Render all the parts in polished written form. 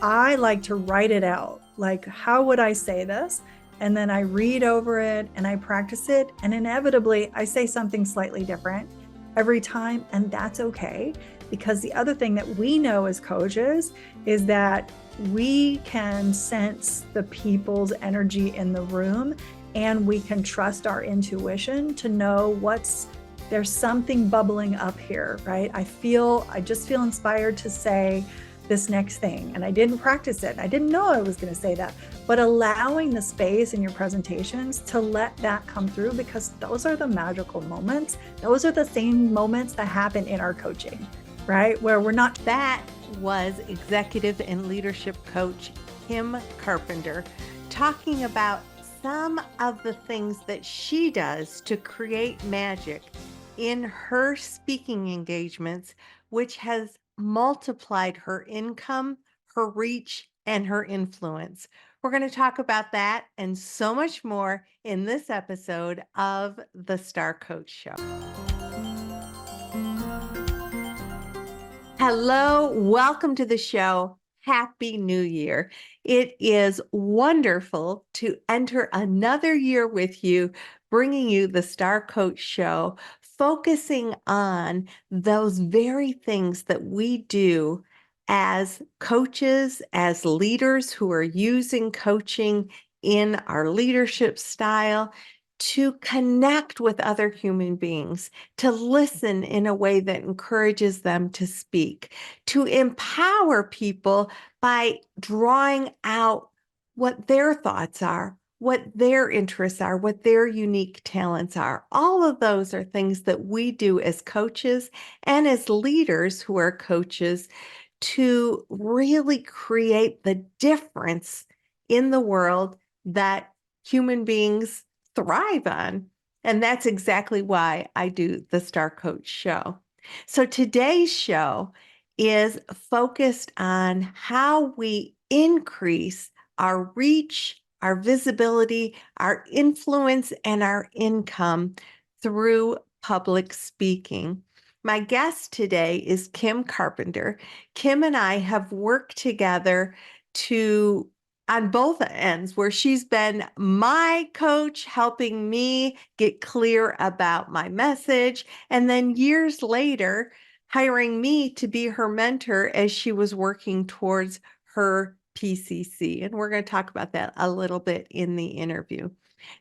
I like to write it out. Like, how would I say this? And then I read over it and I practice it. And inevitably, I say something slightly different every time. And that's okay. Because the other thing that we know as coaches is that we can sense the people's energy in the room, and we can trust our intuition to know there's something bubbling up here, right? I just feel inspired to say this next thing, and I didn't practice it. I didn't know I was going to say that, but allowing the space in your presentations to let that come through, because those are the magical moments. Those are the same moments that happen in our coaching, right? Where we're not. That was executive and leadership coach Kim Carpenter talking about some of the things that she does to create magic in her speaking engagements, which has multiplied her income, her reach, and her influence. We're going to talk about that and so much more in this episode of the Star Coach Show. Hello, welcome to the show. Happy New Year. It is wonderful to enter another year with you, bringing you the Star Coach Show, focusing on those very things that we do as coaches, as leaders who are using coaching in our leadership style to connect with other human beings, to listen in a way that encourages them to speak, to empower people by drawing out what their thoughts are, what their interests are, what their unique talents are. All of those are things that we do as coaches and as leaders who are coaches to really create the difference in the world that human beings thrive on. And that's exactly why I do the Star Coach Show. So today's show is focused on how we increase our reach, our visibility, our influence, and our income through public speaking. My guest today is Kim Carpenter. Kim and I have worked together on both ends, where she's been my coach, helping me get clear about my message, and then years later, hiring me to be her mentor as she was working towards her PCC. And we're going to talk about that a little bit in the interview.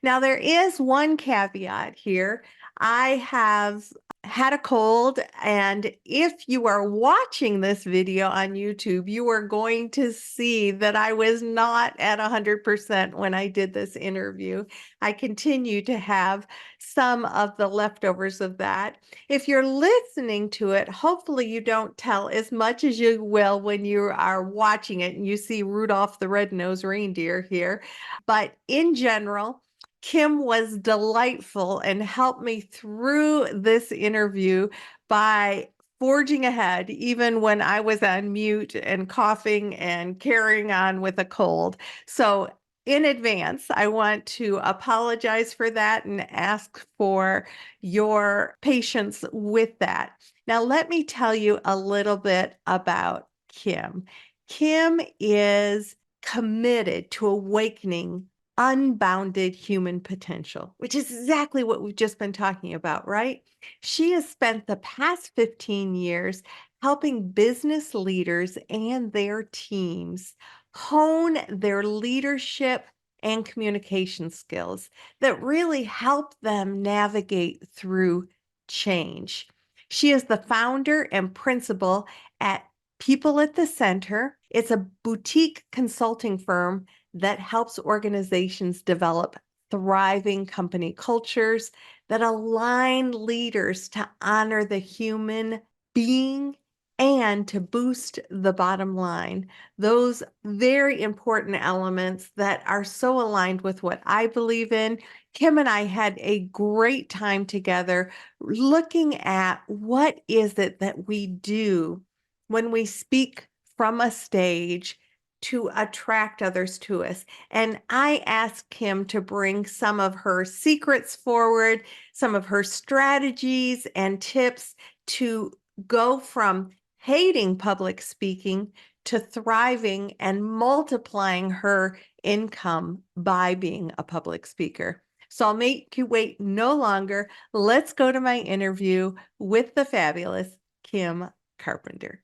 Now, there is one caveat here. I have had a cold, and if you are watching this video on YouTube, you are going to see that I was not at 100% when I did this interview. I continue to have some of the leftovers of that. If you're listening to it, hopefully you don't tell as much as you will when you are watching it and you see Rudolph the Red-Nosed Reindeer here. But in general, Kim was delightful and helped me through this interview by forging ahead, even when I was on mute and coughing and carrying on with a cold. So in advance, I want to apologize for that and ask for your patience with that. Now, let me tell you a little bit about Kim. Kim is committed to awakening unbounded human potential, which is exactly what we've just been talking about, right? She has spent the past 15 years helping business leaders and their teams hone their leadership and communication skills that really help them navigate through change. She is the founder and principal at People at the Center. It's a boutique consulting firm that helps organizations develop thriving company cultures that align leaders to honor the human being and to boost the bottom line. Those very important elements that are so aligned with what I believe in. Kim and I had a great time together looking at what is it that we do when we speak from a stage to attract others to us. And I asked Kim to bring some of her secrets forward, some of her strategies and tips to go from hating public speaking to thriving and multiplying her income by being a public speaker. So I'll make you wait no longer. Let's go to my interview with the fabulous Kim Carpenter.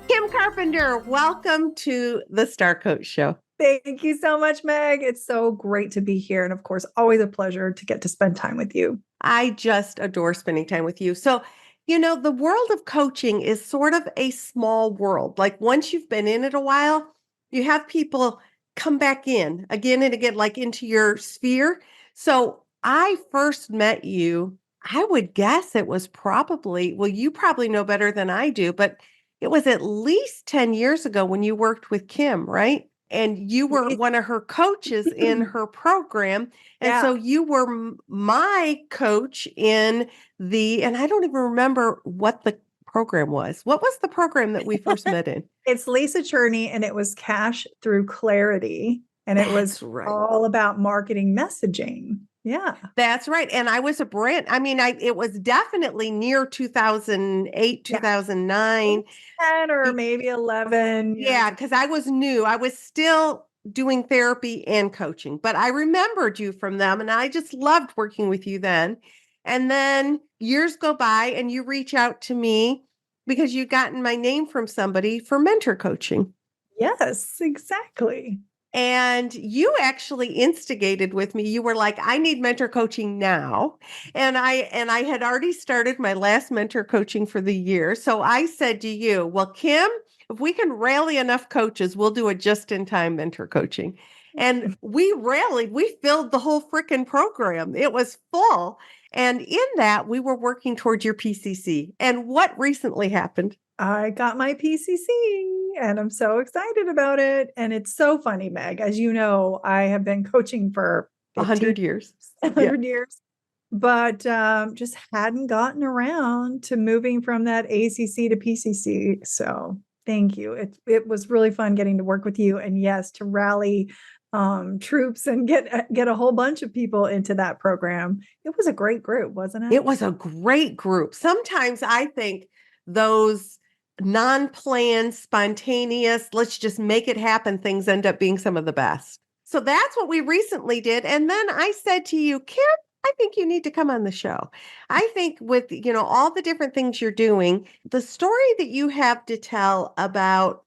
Kim Carpenter, welcome to the Star Coach Show. Thank you so much, Meg. It's so great to be here. And of course, always a pleasure to get to spend time with you. I just adore spending time with you. So, you know, the world of coaching is sort of a small world. Like once you've been in it a while, you have people come back in again and again, like into your sphere. So I first met you, I would guess it was probably, well, you probably know better than I do, but it was at least 10 years ago when you worked with Kim, right? And you were one of her coaches in her program. And so you were my coach in and I don't even remember what the program was. What was the program that we first met in? It's Lisa Cherney, and it was Cash Through Clarity. And it was all about marketing messaging. Yeah. That's right. And I was it was definitely near 2008, 2009. 10 or maybe 11. Yeah, because I was new. I was still doing therapy and coaching, but I remembered you from them and I just loved working with you then. And then years go by and you reach out to me because you'd gotten my name from somebody for mentor coaching. Yes, exactly. And you actually instigated with me. You were like, I need mentor coaching now. And I had already started my last mentor coaching for the year. So I said to you, well, Kim, if we can rally enough coaches, we'll do a just-in-time mentor coaching. And we filled the whole freaking program. It was full. And in that, we were working towards your PCC. And what recently happened? I got my PCC and I'm so excited about it. And it's so funny, Meg. As you know, I have been coaching for 100 years. 100 years, but just hadn't gotten around to moving from that ACC to PCC. So thank you. It was really fun getting to work with you. And yes, to rally troops and get a whole bunch of people into that program. It was a great group, wasn't it? It was a great group. Sometimes I think those non-planned, spontaneous, let's just make it happen things end up being some of the best. So that's what we recently did. And then I said to you, Kim, I think you need to come on the show. I think with, all the different things you're doing, the story that you have to tell about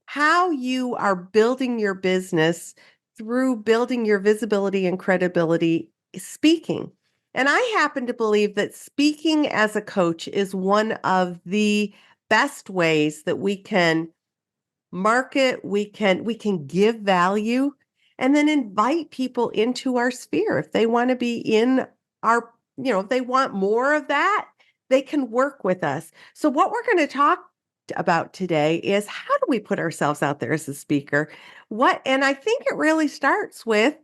how you are building your business through building your visibility and credibility speaking. And I happen to believe that speaking as a coach is one of the best ways that we can market, we can give value, and then invite people into our sphere. If they want to be in our, if they want more of that, they can work with us. So what we're going to talk about today is how do we put ourselves out there as a speaker? And I think it really starts with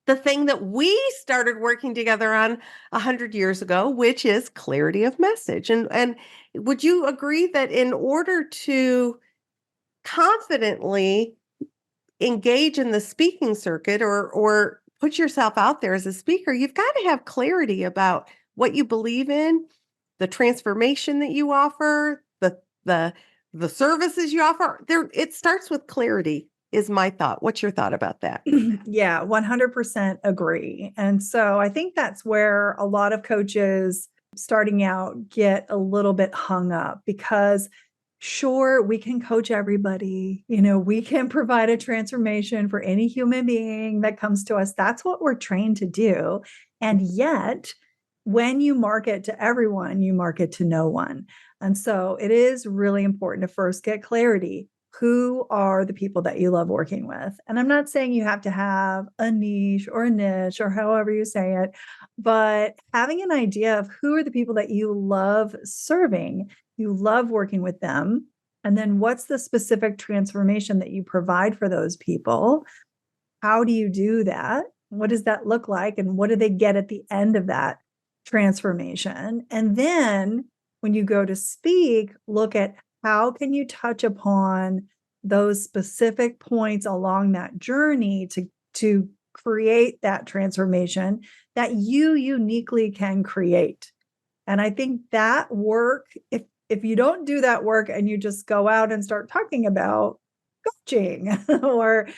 the thing that we started working together on 100 years ago, which is clarity of message. And would you agree that in order to confidently engage in the speaking circuit or put yourself out there as a speaker, you've got to have clarity about what you believe in, the transformation that you offer, the services you offer. It starts with clarity, is my thought. What's your thought about that? Yeah, 100% agree. And so I think that's where a lot of coaches starting out get a little bit hung up because sure, we can coach everybody. We can provide a transformation for any human being that comes to us. That's what we're trained to do. And yet, when you market to everyone, you market to no one. And so it is really important to first get clarity. Who are the people that you love working with? And I'm not saying you have to have a niche or a niche or however you say it, but having an idea of who are the people that you love serving, you love working with them. And then what's the specific transformation that you provide for those people? How do you do that? What does that look like? And what do they get at the end of that transformation? And then when you go to speak, look at how can you touch upon those specific points along that journey to create that transformation that you uniquely can create. And I think that work, if you don't do that work and you just go out and start talking about coaching or,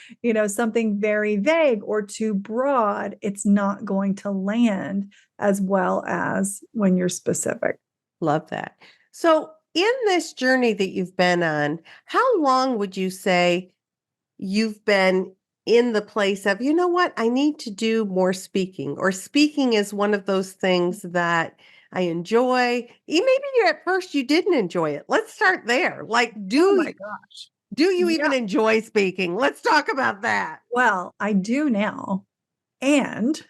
something very vague or too broad, it's not going to land as well as when you're specific. Love that. So, in this journey that you've been on, how long would you say you've been in the place of, you know what, I need to do more speaking, or speaking is one of those things that I enjoy? Maybe at first you didn't enjoy it. Let's start there. Like, Oh my gosh. do you Yeah. even enjoy speaking? Let's talk about that. Well, I do now. And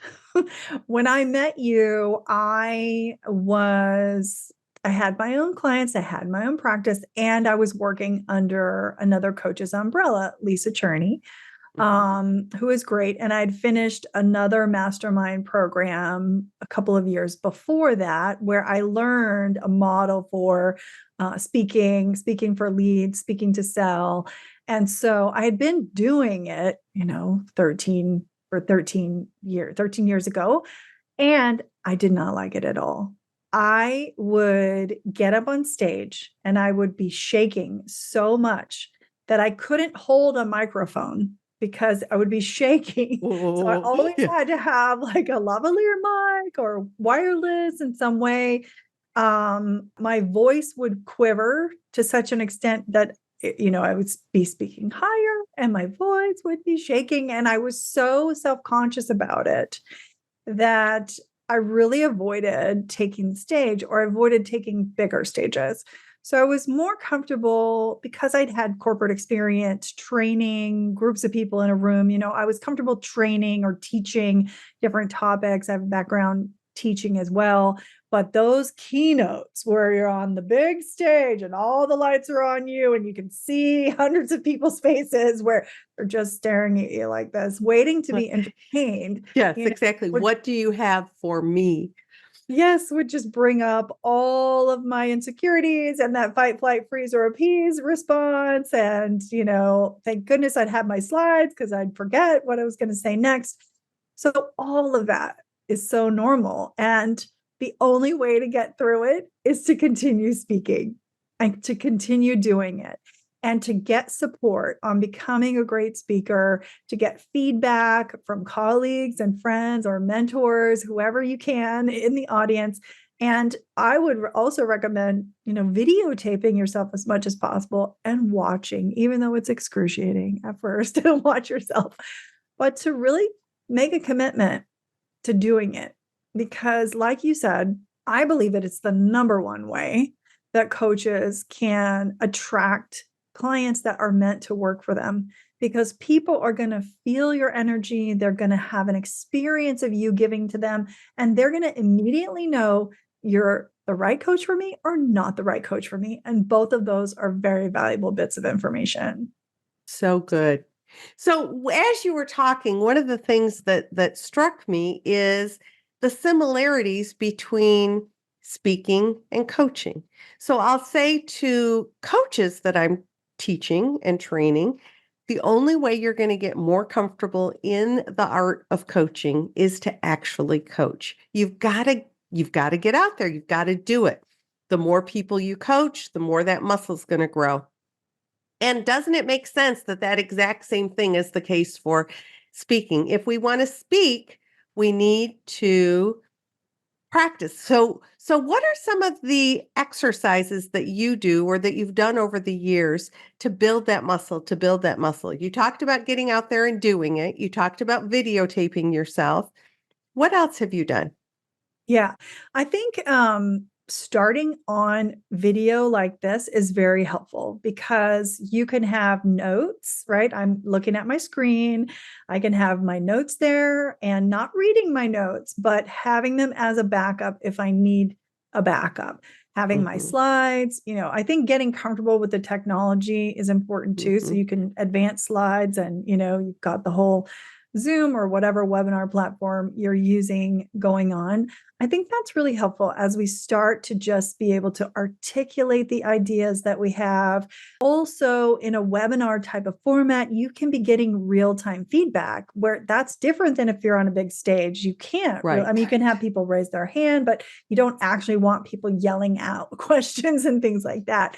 when I met you, I had my own clients, I had my own practice, and I was working under another coach's umbrella, Lisa Cherney, who is great. And I'd finished another mastermind program a couple of years before that, where I learned a model for speaking for leads, speaking to sell. And so I had been doing it, 13 years ago. And I did not like it at all. I would get up on stage and I would be shaking so much that I couldn't hold a microphone because I would be shaking. So I always had to have like a lavalier mic or wireless in some way. My voice would quiver to such an extent that I would be speaking higher and my voice would be shaking. And I was so self-conscious about it that I really avoided taking the stage or avoided taking bigger stages. So I was more comfortable because I'd had corporate experience training groups of people in a room. I was comfortable training or teaching different topics. I have a background teaching as well. But those keynotes where you're on the big stage and all the lights are on you and you can see hundreds of people's faces where they're just staring at you like this, waiting to be entertained. Yes, exactly. What do you have for me? Yes, would just bring up all of my insecurities and that fight, flight, freeze, or appease response. And, thank goodness I'd have my slides because I'd forget what I was going to say next. So all of that is so normal. And the only way to get through it is to continue speaking and to continue doing it and to get support on becoming a great speaker, to get feedback from colleagues and friends or mentors, whoever you can in the audience. And I would also recommend, videotaping yourself as much as possible and watching, even though it's excruciating at first to watch yourself, but to really make a commitment to doing it. Because like you said, I believe that it's the number one way that coaches can attract clients that are meant to work for them, because people are going to feel your energy. They're going to have an experience of you giving to them, and they're going to immediately know you're the right coach for me or not the right coach for me. And both of those are very valuable bits of information. So good. So as you were talking, one of the things that struck me is the similarities between speaking and coaching. So I'll say to coaches that I'm teaching and training, the only way you're going to get more comfortable in the art of coaching is to actually coach. You've got to get out there. You've got to do it. The more people you coach, the more that muscle's going to grow. And doesn't it make sense that that exact same thing is the case for speaking? If we want to speak, we need to practice. So what are some of the exercises that you do or that you've done over the years to build that muscle, You talked about getting out there and doing it. You talked about videotaping yourself. What else have you done? Yeah, I think starting on video like this is very helpful because you can have notes, right? I'm looking at my screen. I can have my notes there and not reading my notes, but having them as a backup if I need a backup. Having my slides, I think getting comfortable with the technology is important too. So you can advance slides and, you've got the whole Zoom or whatever webinar platform you're using going on. I think that's really helpful as we start to just be able to articulate the ideas that we have. Also, in a webinar type of format, you can be getting real-time feedback, where that's different than if you're on a big stage. You can't really, I mean, you can have people raise their hand, but you don't actually want people yelling out questions and things like that.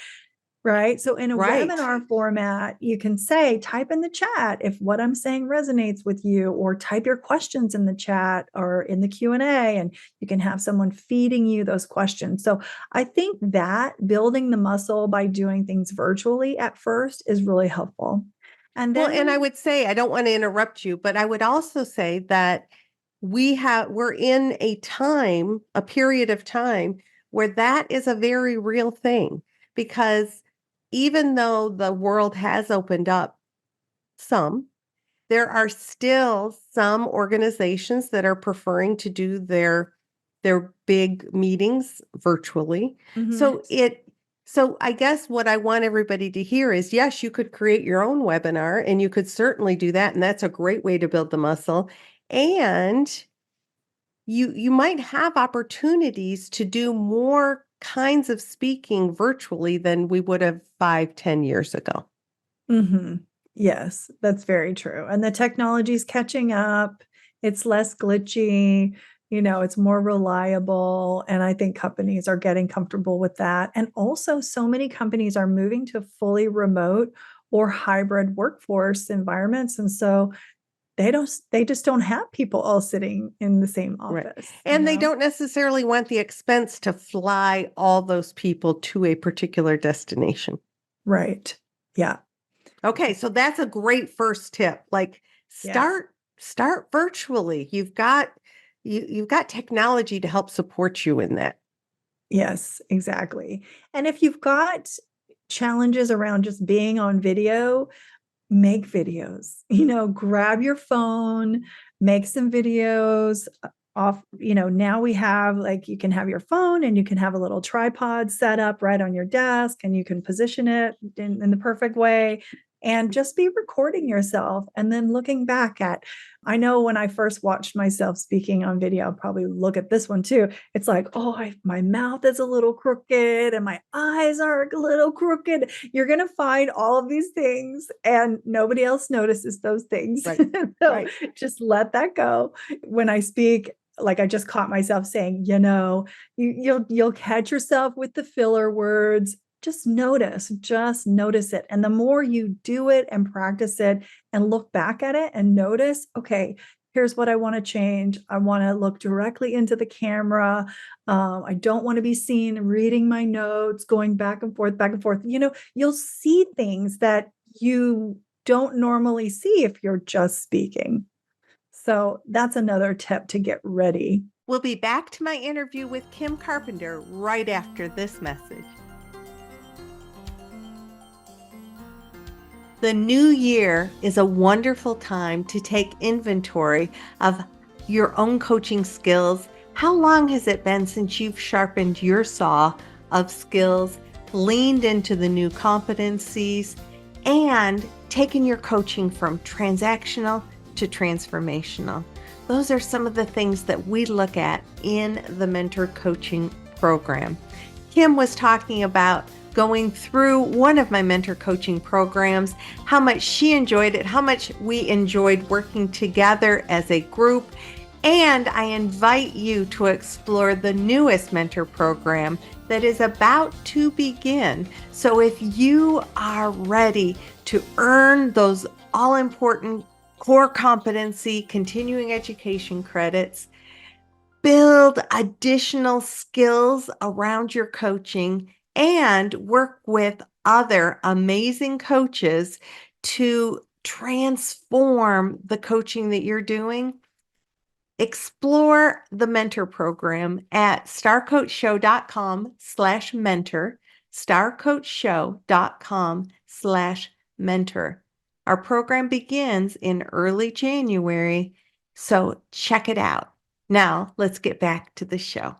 Right. So in a webinar format, you can say, type in the chat if what I'm saying resonates with you, or type your questions in the chat or in the Q&A, and you can have someone feeding you those questions. So I think that building the muscle by doing things virtually at first is really helpful. And then, well, and I would say, I don't want to interrupt you, but I would also say that we're in a period of time where that is a very real thing, because even though the world has opened up some, there are still some organizations that are preferring to do their big meetings virtually. So I guess what I want everybody to hear is, yes, you could create your own webinar, and you could certainly do that, and that's a great way to build the muscle. And you might have opportunities to do more kinds of speaking virtually than we would have 5-10 years ago. Yes, that's very true. And the technology is catching up. It's less glitchy, it's more reliable. And I think companies are getting comfortable with that. And also, so many companies are moving to fully remote or hybrid workforce environments. And so they just don't have people all sitting in the same office. And they don't necessarily want the expense to fly all those people to a particular destination. Right. Yeah. Okay, so that's a great first tip. Like, start virtually. You've got technology to help support you in that. Yes, exactly. And if you've got challenges around just being on video, make videos. Grab your phone, make some videos off. Now we have, like, you can have your phone and you can have a little tripod set up right on your desk, and you can position it in the perfect way, and just be recording yourself and then looking back at. I know when I first watched myself speaking on video, I'll probably look at this one too. It's like, oh, my mouth is a little crooked and my eyes are a little crooked. You're going to find all of these things, and nobody else notices those things. So just let that go. When I speak, like, I just caught myself saying, you'll catch yourself with the filler words. Just notice it. And the more you do it and practice it and look back at it and notice, okay, here's what I want to change. I want to look directly into the camera. I don't want to be seen reading my notes, going back and forth, back and forth. You'll see things that you don't normally see if you're just speaking. So that's another tip to get ready. We'll be back to my interview with Kim Carpenter right after this message. The new year is a wonderful time to take inventory of your own coaching skills. How long has it been since you've sharpened your saw of skills, leaned into the new competencies, and taken your coaching from transactional to transformational? Those are some of the things that we look at in the mentor coaching program. Kim was talking about going through one of my mentor coaching programs, how much she enjoyed it, how much we enjoyed working together as a group. And I invite you to explore the newest mentor program that is about to begin. So if you are ready to earn those all-important core competency continuing education credits, build additional skills around your coaching, and work with other amazing coaches to transform the coaching that you're doing, explore the mentor program at starcoachshow.com/mentor, starcoachshow.com/mentor. Our program begins in early January, so check it out. Now, let's get back to the show.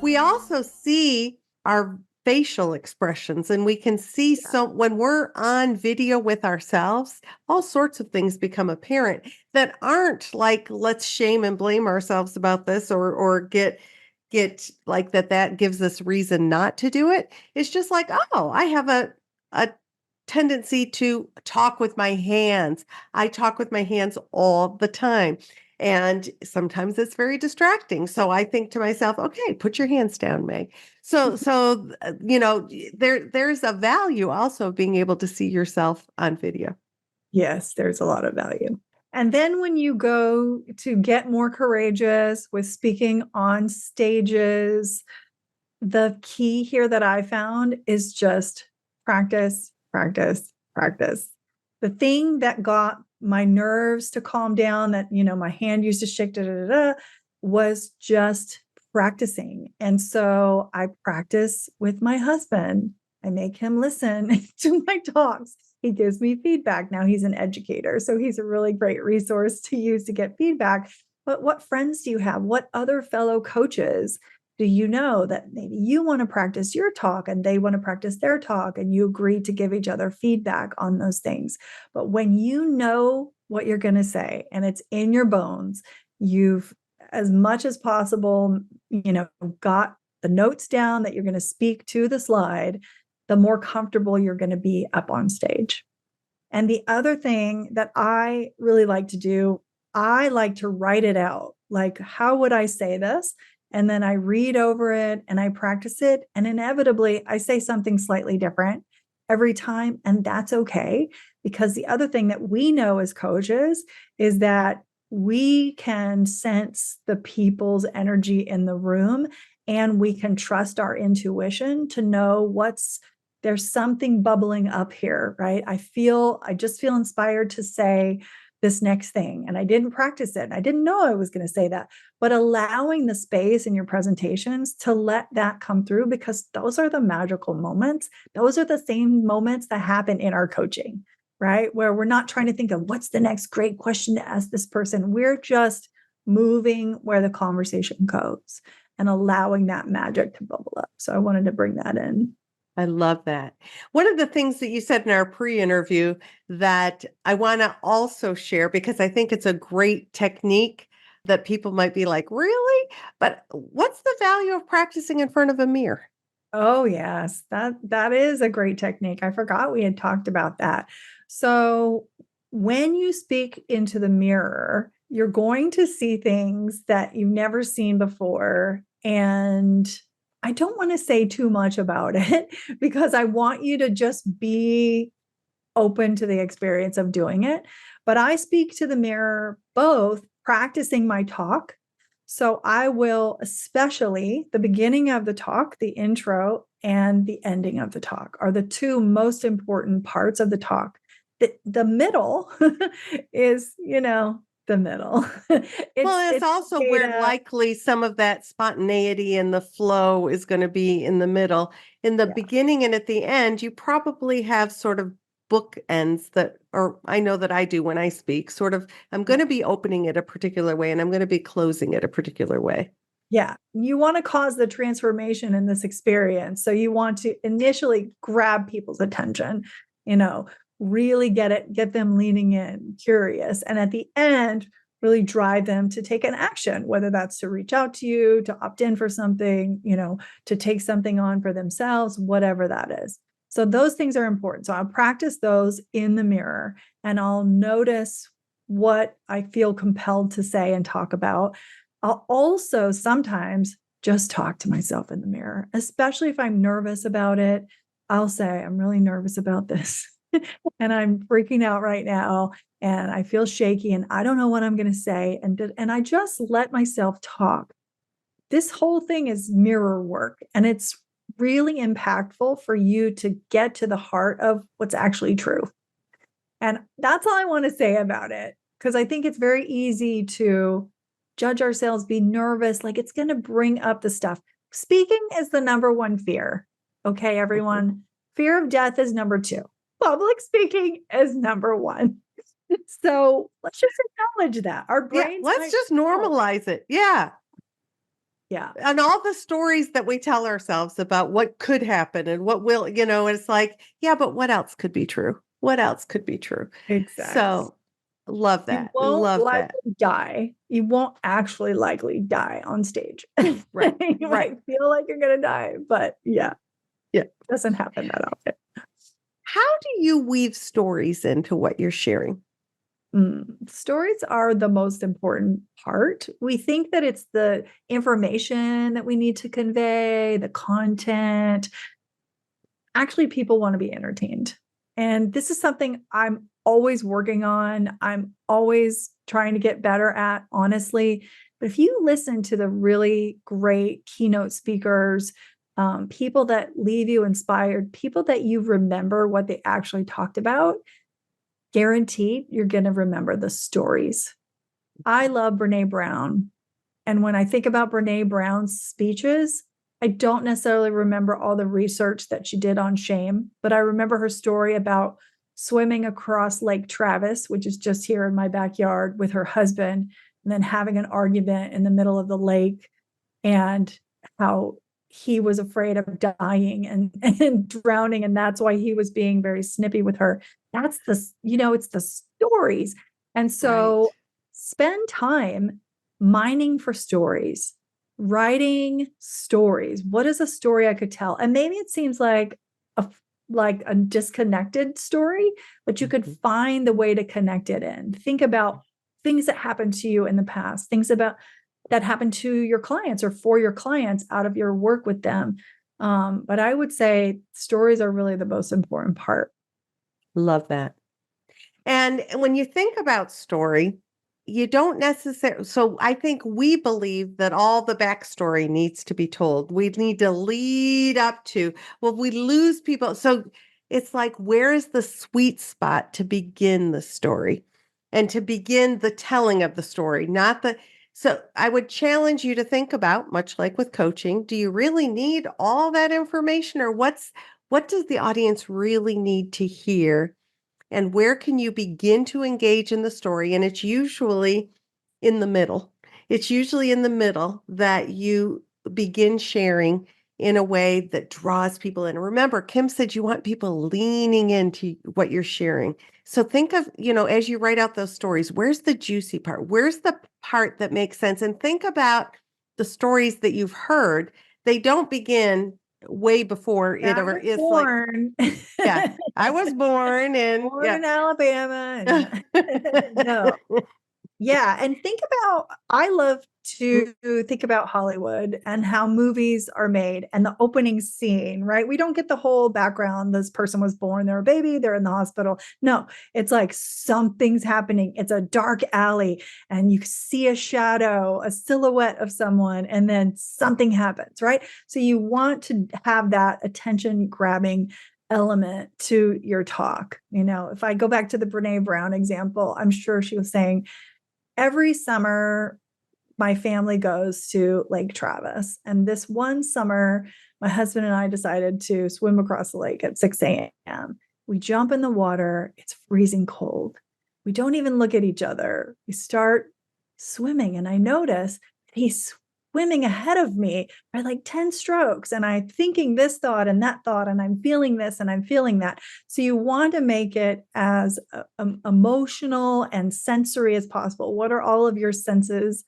We also see our facial expressions, and we can see, so when we're on video with ourselves, all sorts of things become apparent that aren't like, let's shame and blame ourselves about this, or get like that gives us reason not to do it. It's just like, oh, I have a tendency to talk with my hands. I talk with my hands all the time. And sometimes it's very distracting. So I think to myself, okay, put your hands down, Meg. There's a value also of being able to see yourself on video. Yes, there's a lot of value. And then when you go to get more courageous with speaking on stages, the key here that I found is just practice, practice, practice. The thing that got my nerves to calm down, that, my hand used to shake, was just practicing. And so I practice with my husband. I make him listen to my talks. He gives me feedback. Now he's an educator, so he's a really great resource to use to get feedback. But what friends do you have? What other fellow coaches do you know that maybe you want to practice your talk and they want to practice their talk, and you agree to give each other feedback on those things? But when you know what you're going to say and it's in your bones, you've, as much as possible, got the notes down that you're going to speak to the slide, the more comfortable you're going to be up on stage. And the other thing that I really like to do, I like to write it out. Like, how would I say this? And then I read over it and I practice it. And inevitably, I say something slightly different every time. And that's okay. Because the other thing that we know as coaches is that we can sense the people's energy in the room, and we can trust our intuition to know there's something bubbling up here, right? I just feel inspired to say this next thing. And I didn't practice it. I didn't know I was going to say that, but allowing the space in your presentations to let that come through, because those are the magical moments. Those are the same moments that happen in our coaching, right? Where we're not trying to think of what's the next great question to ask this person. We're just moving where the conversation goes and allowing that magic to bubble up. So I wanted to bring that in. I love that. One of the things that you said in our pre-interview that I want to also share, because I think it's a great technique that people might be like, really? But what's the value of practicing in front of a mirror? Oh, yes, that is a great technique. I forgot we had talked about that. So when you speak into the mirror, you're going to see things that you've never seen before. And I don't want to say too much about it because I want you to just be open to the experience of doing it. But I speak to the mirror both practicing my talk. So I will, especially the beginning of the talk, the intro, and the ending of the talk are the two most important parts of the talk. The middle is, the middle. It's also where likely some of that spontaneity and the flow is going to be in the middle. In the beginning and at the end, you probably have sort of bookends that, or I know that I do when I speak, sort of, I'm going to be opening it a particular way and I'm going to be closing it a particular way. Yeah. You want to cause the transformation in this experience. So you want to initially grab people's attention, really get them leaning in, curious. And at the end, really drive them to take an action, whether that's to reach out to you, to opt in for something, to take something on for themselves, whatever that is. So those things are important. So I'll practice those in the mirror and I'll notice what I feel compelled to say and talk about. I'll also sometimes just talk to myself in the mirror, especially if I'm nervous about it. I'll say, I'm really nervous about this and I'm freaking out right now and I feel shaky and I don't know what I'm going to say. And I just let myself talk. This whole thing is mirror work, and it's really impactful for you to get to the heart of what's actually true. And that's all I want to say about it, because I think it's very easy to judge ourselves, be nervous, like it's going to bring up the stuff. Speaking is the number one fear. Okay, everyone. Fear of death is number two. Public speaking is number one. So let's just acknowledge that. Our brains. Let's just normalize it. Yeah. Yeah, And all the stories that we tell ourselves about what could happen and what will, it's like, yeah, but what else could be true? What else could be true? exactly. So love You that. won't Love that. likely die. You won't actually likely die on stage. Right. You Right. might feel like you're going to die, but yeah, it doesn't happen that often. How do you weave stories into what you're sharing? Stories are the most important part. We think that it's the information that we need to convey, the content. Actually, people want to be entertained. And this is something I'm always working on. I'm always trying to get better at, honestly. But if you listen to the really great keynote speakers, people that leave you inspired, people that you remember what they actually talked about, guaranteed you're going to remember the stories. I love Brene Brown. And when I think about Brene Brown's speeches, I don't necessarily remember all the research that she did on shame, but I remember her story about swimming across Lake Travis, which is just here in my backyard, with her husband, and then having an argument in the middle of the lake, and how he was afraid of dying and drowning. And that's why he was being very snippy with her. That's it's the stories. And Right. so spend time mining for stories, writing stories. What is a story I could tell? And maybe it seems like a disconnected story, but you could find the way to connect it in. Think about things that happened to you in the past, things about that happened to your clients or for your clients out of your work with them. But I would say stories are really the most important part. Love that. And when you think about story, you don't necessarily, so I think we believe that all the backstory needs to be told. We need to lead up to, well, we lose people. So it's like, where is the sweet spot to begin the story and to begin the telling of the story, not the, so I would challenge you to think about, much like with coaching, do you really need all that information, or what does the audience really need to hear? And where can you begin to engage in the story? And it's usually in the middle. It's usually in the middle that you begin sharing in a way that draws people in. Remember, Kim said you want people leaning into what you're sharing. So think of, as you write out those stories, where's the juicy part? Where's the part that makes sense? And think about the stories that you've heard. They don't begin way before it I ever was is like, born. yeah, I was born and Born yeah. in Alabama. And no. Yeah. And I love to think about Hollywood and how movies are made and the opening scene, right? We don't get the whole background. This person was born, they're a baby, they're in the hospital. No, it's like something's happening. It's a dark alley and you see a shadow, a silhouette of someone, and then something happens, right? So you want to have that attention grabbing element to your talk. If I go back to the Brene Brown example, I'm sure she was saying, every summer my family goes to Lake Travis. And this one summer, my husband and I decided to swim across the lake at 6 a.m. We jump in the water. It's freezing cold. We don't even look at each other. We start swimming. And I notice he's swimming ahead of me by like 10 strokes. And I'm thinking this thought and that thought, and I'm feeling this and I'm feeling that. So you want to make it as emotional and sensory as possible. What are all of your senses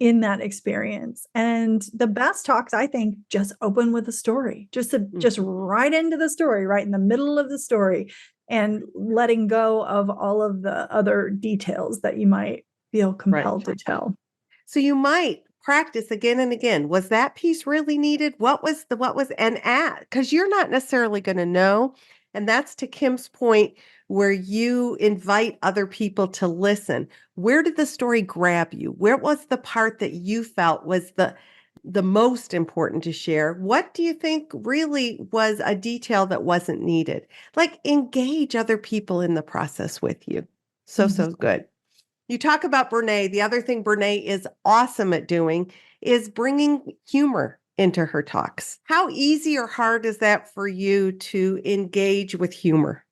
in that experience? And the best talks, I think, just open with a story, just right into the story, right in the middle of the story, and letting go of all of the other details that you might feel compelled to tell. So you might practice again and again. Was that piece really needed? And at, because you're not necessarily going to know. And that's to Kim's point, where you invite other people to listen. Where did the story grab you? Where was the part that you felt was the most important to share? What do you think really was a detail that wasn't needed? Like, engage other people in the process with you. So good. You talk about Brene. The other thing Brene is awesome at doing is bringing humor into her talks. How easy or hard is that for you to engage with humor?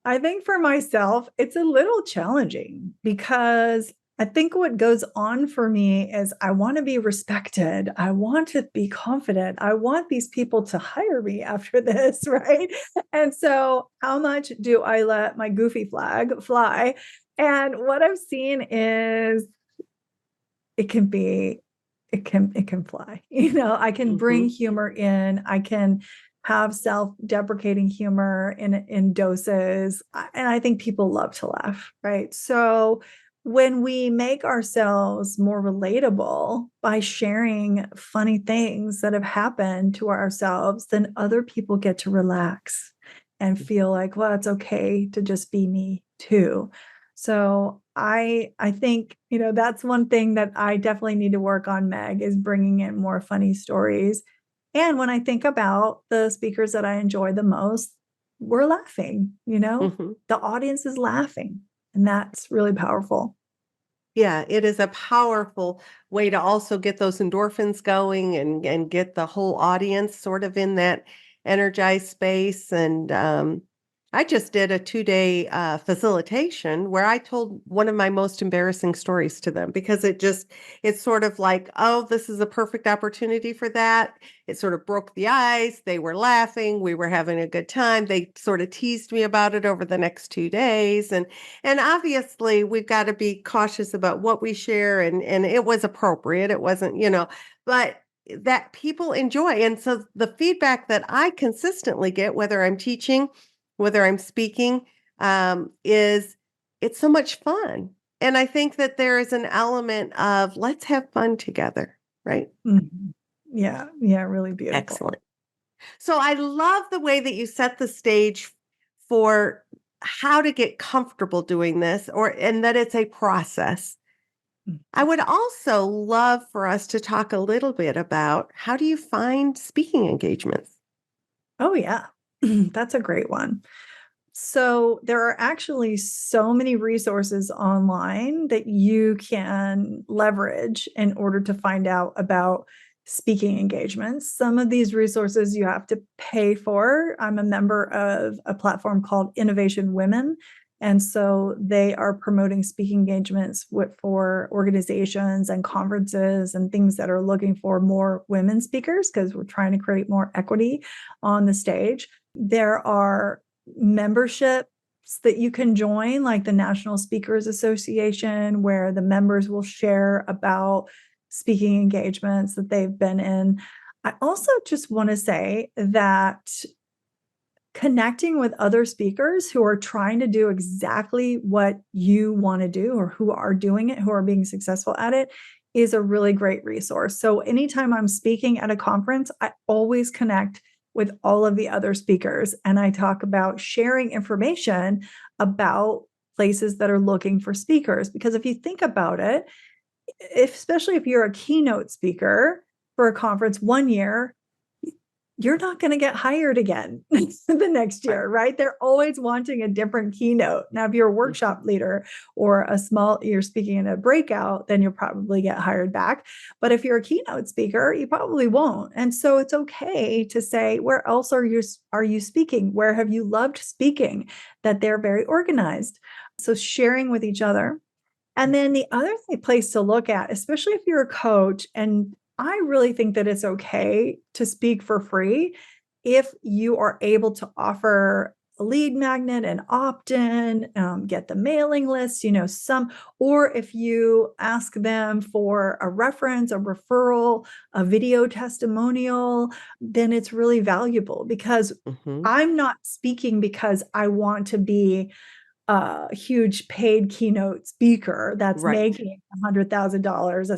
I think for myself, it's a little challenging because I think what goes on for me is I want to be respected. I want to be confident. I want these people to hire me after this, right? And so, how much do I let my goofy flag fly? And what I've seen is it can be it can fly. I can bring humor in. I can have self-deprecating humor in doses, and I think people love to laugh, right? So when we make ourselves more relatable by sharing funny things that have happened to ourselves, then other people get to relax and feel like, well, it's okay to just be me too. So I think, that's one thing that I definitely need to work on, Meg, is bringing in more funny stories. And when I think about the speakers that I enjoy the most, we're laughing, the audience is laughing, and that's really powerful. Yeah, it is a powerful way to also get those endorphins going and get the whole audience sort of in that energized space. And I just did a 2-day facilitation where I told one of my most embarrassing stories to them because it's sort of like, oh, this is a perfect opportunity for that. It sort of broke the ice. They were laughing. We were having a good time. They sort of teased me about it over the next 2 days. And obviously, we've got to be cautious about what we share, and it was appropriate. It wasn't, but that people enjoy. And so the feedback that I consistently get, whether I'm teaching, whether I'm speaking, is it's so much fun. And I think that there is an element of let's have fun together, right? Mhm. Yeah, yeah, really beautiful. Excellent. So I love the way that you set the stage for how to get comfortable doing this and that it's a process. I Mhm. would also love for us to talk a little bit about how do you find speaking engagements? Oh, yeah. That's a great one. So there are actually so many resources online that you can leverage in order to find out about speaking engagements. Some of these resources you have to pay for. I'm a member of a platform called Innovation Women. And so they are promoting speaking engagements for organizations and conferences and things that are looking for more women speakers because we're trying to create more equity on the stage. There are memberships that you can join, like the National Speakers Association, where the members will share about speaking engagements that they've been in. I also just want to say that connecting with other speakers who are trying to do exactly what you want to do or who are doing it, who are being successful at it, is a really great resource. So anytime I'm speaking at a conference, I always connect with all of the other speakers and I talk about sharing information about places that are looking for speakers. Because if you think about it, especially if you're a keynote speaker for a conference one year, you're not going to get hired again the next year, right? They're always wanting a different keynote. Now, if you're a workshop leader or you're speaking in a breakout, then you'll probably get hired back. But if you're a keynote speaker, you probably won't. And so it's okay to say, where else are you speaking? Where have you loved speaking? That they're very organized. So sharing with each other. And then the other place to look at, especially if you're a coach, and I really think that it's okay to speak for free if you are able to offer a lead magnet and opt in, get the mailing list, or if you ask them for a reference, a referral, a video testimonial, then it's really valuable because Mhm. I'm not speaking because I want to be a huge paid keynote speaker that's Right. making $100,000.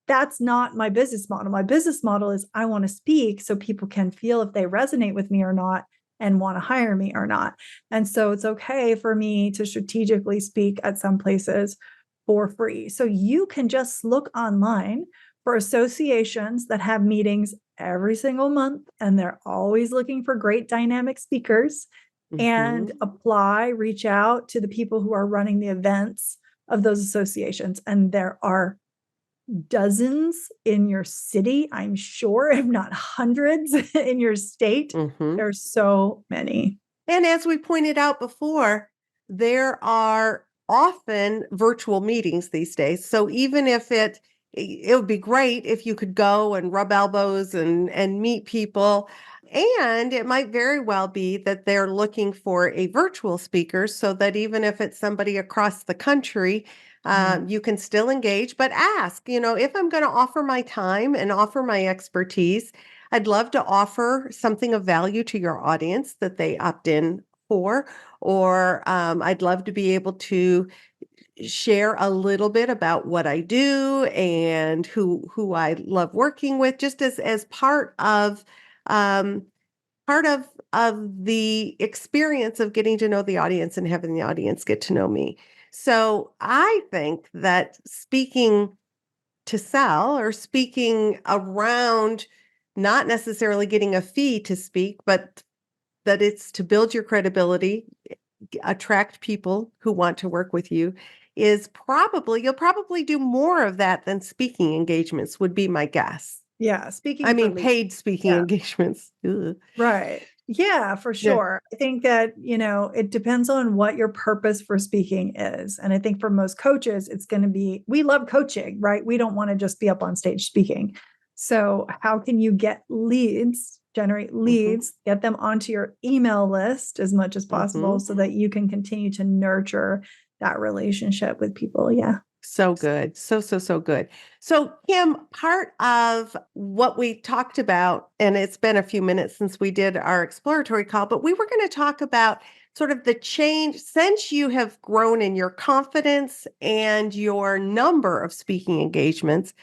That's not my business model. My business model is I want to speak so people can feel if they resonate with me or not and want to hire me or not. And so it's okay for me to strategically speak at some places for free. So you can just look online for associations that have meetings every single month, and they're always looking for great dynamic speakers and Mhm. apply, reach out to the people who are running the events of those associations. And there are dozens in your city, I'm sure, if not hundreds in your state. Mhm. There's so many. And as we pointed out before, there are often virtual meetings these days. So even if it would be great if you could go and rub elbows and meet people. And it might very well be that they're looking for a virtual speaker so that even if it's somebody across the country, you can still engage, but ask, if I'm going to offer my time and offer my expertise, I'd love to offer something of value to your audience that they opt in for, or I'd love to be able to share a little bit about what I do and who I love working with, just as um, part of the experience of getting to know the audience and having the audience get to know me. So I think that speaking to sell or speaking around not necessarily getting a fee to speak, but that it's to build your credibility, attract people who want to work with you, you'll probably do more of that than speaking engagements, would be my guess. Yeah, I speaking for mean, lead. paid speaking Yeah. engagements. Ugh. Right. Yeah, for Yeah. sure. I think that, it depends on what your purpose for speaking is. And I think for most coaches, it's going to be, we love coaching, right? We don't want to just be up on stage speaking. So, how can you get leads, generate Mm-hmm. leads, get them onto your email list as much as possible so that you can continue to nurture that relationship with people? Yeah. So good. So good. So, Kim, part of what we talked about, and it's been a few minutes since we did our exploratory call, but we were going to talk about sort of the change since you have grown in your confidence and your number of speaking engagements.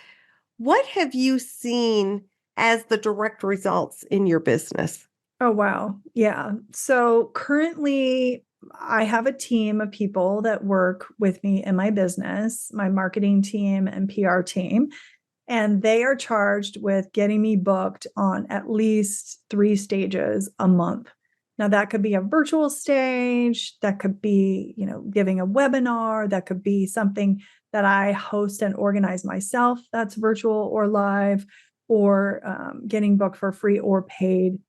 What have you seen as the direct results in your business? Oh, wow. Yeah. So currently, I have a team of people that work with me in my business, my marketing team and PR team, and they are charged with getting me booked on at least 3 stages a month. Now, that could be a virtual stage, that could be, giving a webinar, that could be something that I host and organize myself that's virtual or live, or getting booked for free or paid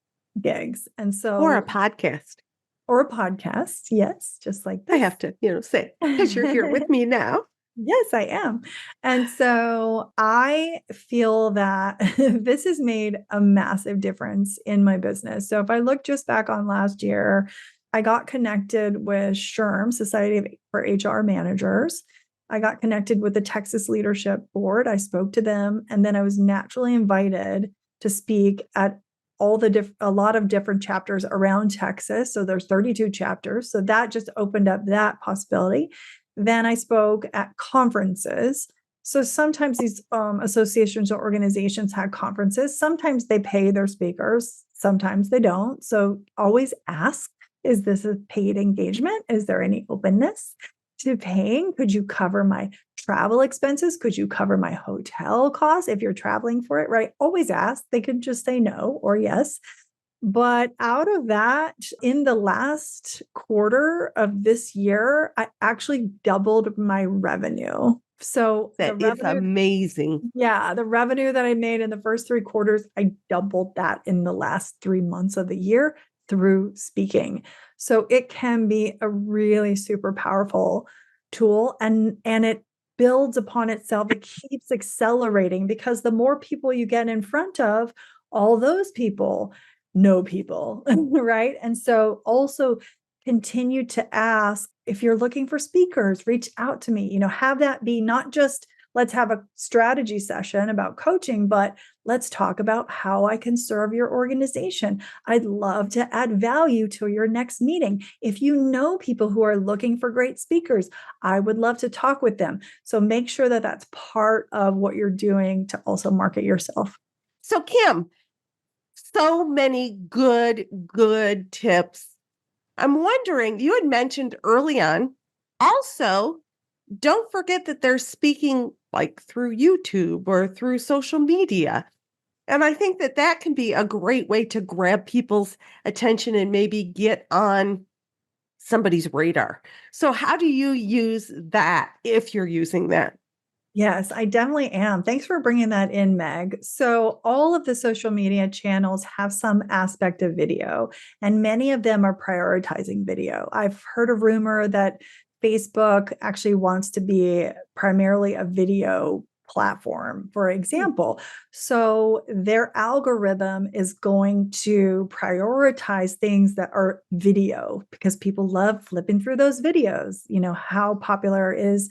gigs. And Or a so, podcast? or a podcast, yes, just like I this. have to, say, because you're here with me now. Yes, I am. And so I feel that this has made a massive difference in my business. So if I look just back on last year, I got connected with SHRM, for HR Managers. I got connected with the Texas Leadership Board. I spoke to them, and then I was naturally invited to speak at a lot of different chapters around Texas. So there's 32 chapters. So that just opened up that possibility. Then I spoke at conferences. So sometimes these associations or organizations had conferences. Sometimes they pay their speakers, sometimes they don't. So always ask, is this a paid engagement? Is there any openness to paying? Could you cover my travel expenses? Could you cover my hotel costs if you're traveling for it, right? Always ask. They could just say no or yes. But out of that, in the last quarter of this year, I actually doubled my revenue. So the That is revenue, amazing. yeah, the revenue that I made in the first 3 quarters, I doubled that in the last 3 months of the year through speaking. So it can be a really super powerful tool, and it builds upon itself. It keeps accelerating because the more people you get in front of, all those people know people, right? And so also continue to ask, if you're looking for speakers, reach out to me, have that be not just let's have a strategy session about coaching, but let's talk about how I can serve your organization. I'd love to add value to your next meeting. If you know people who are looking for great speakers, I would love to talk with them. So make sure that that's part of what you're doing to also market yourself. So, Kim, so many good tips. I'm wondering, you had mentioned early on, also, don't forget that they're speaking like through YouTube or through social media. And I think that that can be a great way to grab people's attention and maybe get on somebody's radar. So how do you use that if you're using that? Yes, I definitely am. Thanks for bringing that in, Meg. So, all of the social media channels have some aspect of video, and many of them are prioritizing video. I've heard a rumor that Facebook actually wants to be primarily a video platform, for example. So their algorithm is going to prioritize things that are video because people love flipping through those videos. You know, how popular is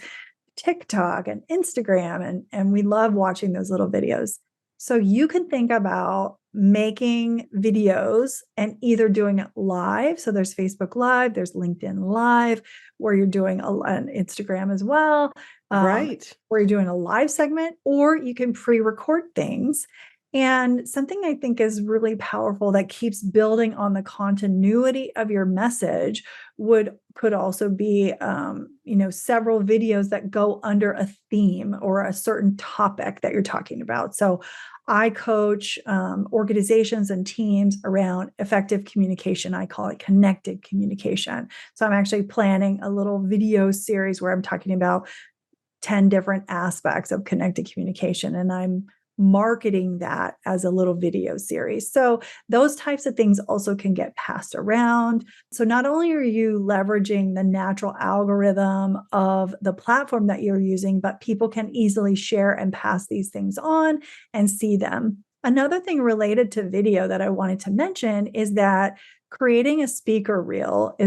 TikTok and Instagram, and we love watching those little videos. So you can think about making videos and either doing it live. So there's Facebook Live, there's LinkedIn Live, where you're doing an Instagram as well, Right. where you're doing a live segment, or you can pre-record things. And something I think is really powerful that keeps building on the continuity of your message could also be several videos that go under a theme or a certain topic that you're talking about. So I coach organizations and teams around effective communication. I call it connected communication. So I'm actually planning a little video series where I'm talking about 10 different aspects of connected communication, and I'm marketing that as a little video series. So those types of things also can get passed around. So not only are you leveraging the natural algorithm of the platform that you're using, but people can easily share and pass these things on and see them. Another thing related to video that I wanted to mention is that creating a speaker reel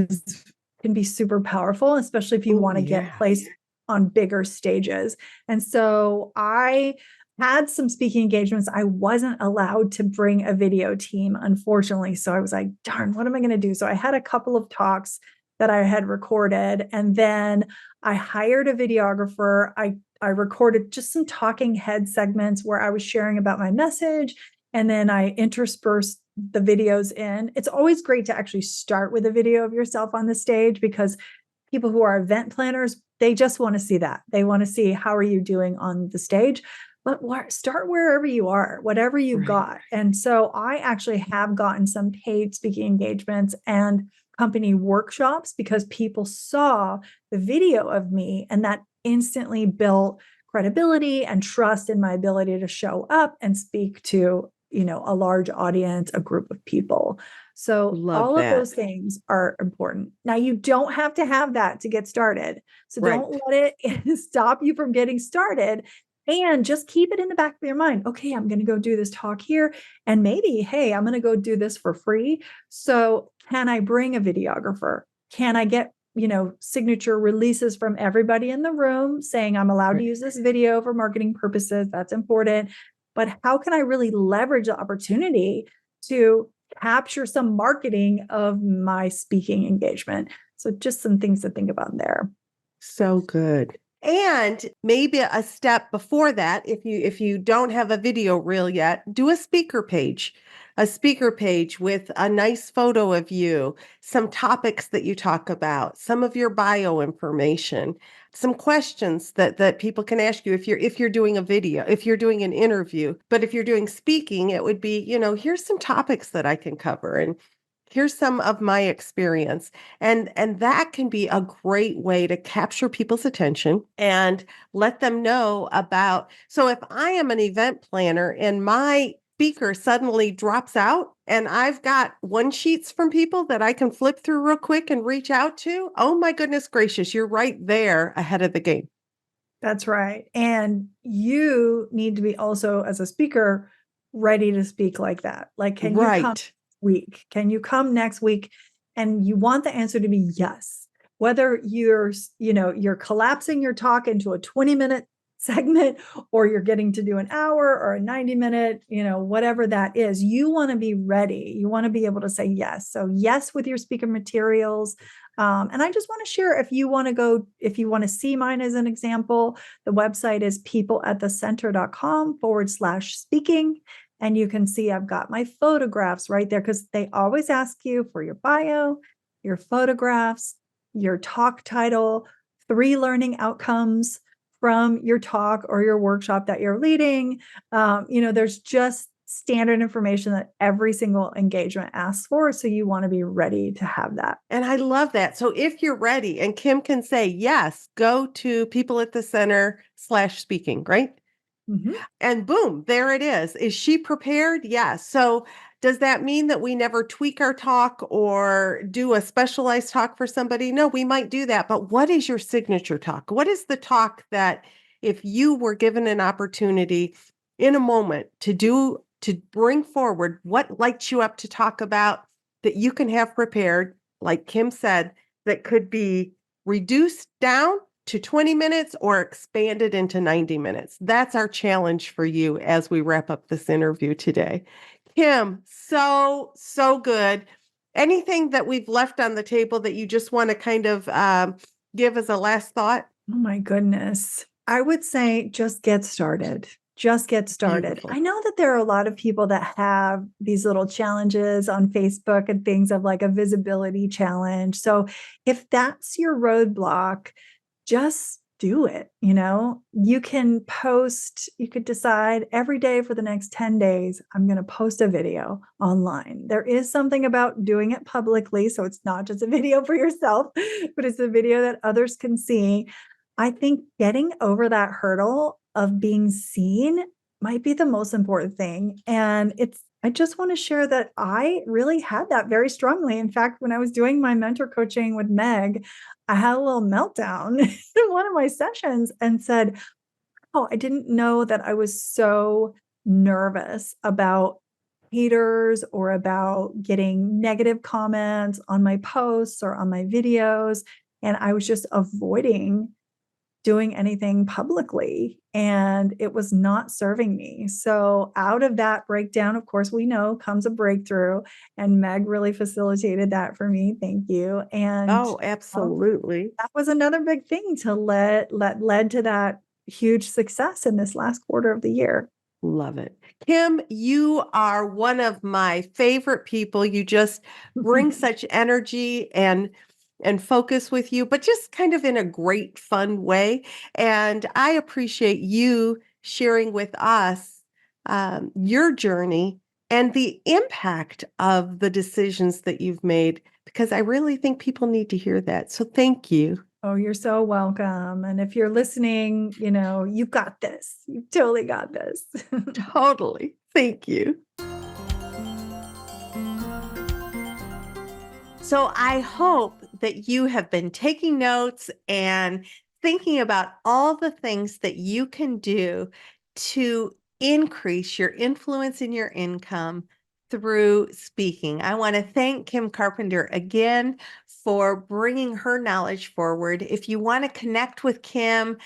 can be super powerful, especially if you want to get placed on bigger stages. And so I had some speaking engagements. I wasn't allowed to bring a video team, unfortunately. So I was like, darn, what am I going to do? So I had a couple of talks that I had recorded, and then I hired a videographer. I recorded just some talking head segments where I was sharing about my message, and then I interspersed the videos in. It's always great to actually start with a video of yourself on the stage, because people who are event planners, they just want to see that. They want to see how are you doing on the stage. But start wherever you are, whatever you've got. And so I actually have gotten some paid speaking engagements and company workshops because people saw the video of me, and that instantly built credibility and trust in my ability to show up and speak to, a large audience, a group of people. So all of those things are important. Now, you don't have to have that to get started. So don't let it stop you from getting started. And just keep it in the back of your mind. Okay, I'm going to go do this talk here. And maybe, hey, I'm going to go do this for free. So can I bring a videographer? Can I get, signature releases from everybody in the room saying I'm allowed to use this video for marketing purposes? That's important. But how can I really leverage the opportunity to capture some marketing of my speaking engagement? So just some things to think about there. So good. And maybe a step before that, if you don't have a video reel yet, do a speaker page with a nice photo of you, some topics that you talk about, some of your bio information, some questions that people can ask you if you're doing a video, if you're doing an interview. But if you're doing speaking, it would be, here's some topics that I can cover, and here's some of my experience. And that can be a great way to capture people's attention and let them know about. So if I am an event planner and my speaker suddenly drops out and I've got one sheets from people that I can flip through real quick and reach out to, oh my goodness gracious, you're right there ahead of the game. That's right. And you need to be also, as a speaker, ready to speak like that. Like, can you come week? Can you come next week? And you want the answer to be yes. Whether you're collapsing your talk into a 20-minute segment, or you're getting to do an hour or a 90-minute, whatever that is, you want to be ready. You want to be able to say yes. So yes, with your speaker materials. And I just want to share, if you want to see mine as an example, the website is peopleatthecenter.com/speaking. And you can see I've got my photographs right there, because they always ask you for your bio, your photographs, your talk title, 3 learning outcomes from your talk or your workshop that you're leading. There's just standard information that every single engagement asks for. So you want to be ready to have that. And I love that. So if you're ready, and Kim can say, yes, go to peopleatthecenter/speaking, right? Mm-hmm. And boom, there it is. Is she prepared? Yes. So Does that mean that we never tweak our talk or do a specialized talk for somebody? No, we might do that. But what is your signature talk? What is the talk that if you were given an opportunity in a moment to bring forward what lights you up to talk about that you can have prepared, like Kim said, that could be reduced down to 20 minutes or expanded into 90 minutes? That's our challenge for you as we wrap up this interview today. Kim, so good. Anything that we've left on the table that you just want to kind of give as a last thought? Oh my goodness. I would say just get started. Just get started. Beautiful. I know that there are a lot of people that have these little challenges on Facebook and things of like a visibility challenge. So if that's your roadblock, just do it. You can post, you could decide every day for the next 10 days, I'm going to post a video online. There is something about doing it publicly. So it's not just a video for yourself, but it's a video that others can see. I think getting over that hurdle of being seen might be the most important thing. And I just want to share that I really had that very strongly. In fact, when I was doing my mentor coaching with Meg, I had a little meltdown in one of my sessions and said, oh, I didn't know that I was so nervous about haters or about getting negative comments on my posts or on my videos. And I was just avoiding doing anything publicly, and it was not serving me. So out of that breakdown, of course, we know comes a breakthrough, and Meg really facilitated that for me. Thank you. And Oh, absolutely. that was another big thing to led to that huge success in this last quarter of the year. Love it. Kim, you are one of my favorite people. You just bring such energy and focus with you, but just kind of in a great, fun way. And I appreciate you sharing with us your journey and the impact of the decisions that you've made, because I really think people need to hear that. So thank you. Oh, you're so welcome. And if you're listening, you've got this. You've totally got this. Totally. Thank you. So I hope that you have been taking notes and thinking about all the things that you can do to increase your influence in your income through speaking. I want to thank Kim Carpenter again for bringing her knowledge forward. If you want to connect with Kim,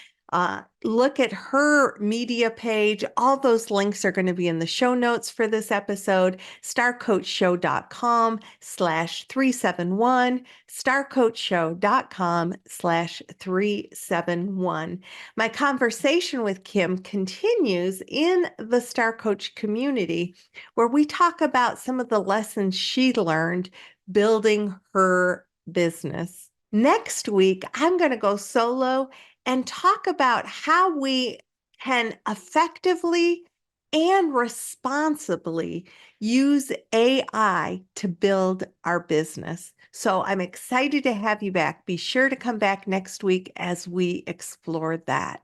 look at her media page. All those links are going to be in the show notes for this episode, starcoachshow.com/371, starcoachshow.com/371. My conversation with Kim continues in the Star Coach community, where we talk about some of the lessons she learned building her business. Next week, I'm going to go solo and talk about how we can effectively and responsibly use AI to build our business. So I'm excited to have you back. Be sure to come back next week as we explore that.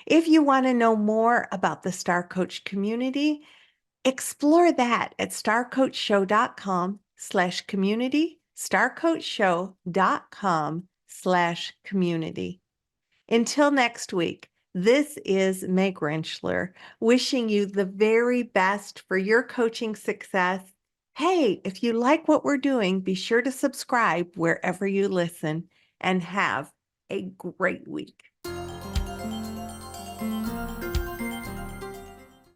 If you want to know more about the Star Coach community, explore that at starcoachshow.com/community, starcoachshow.com/community. Until next week, this is Meg Rentschler wishing you the very best for your coaching success. Hey, if you like what we're doing, be sure to subscribe wherever you listen and have a great week.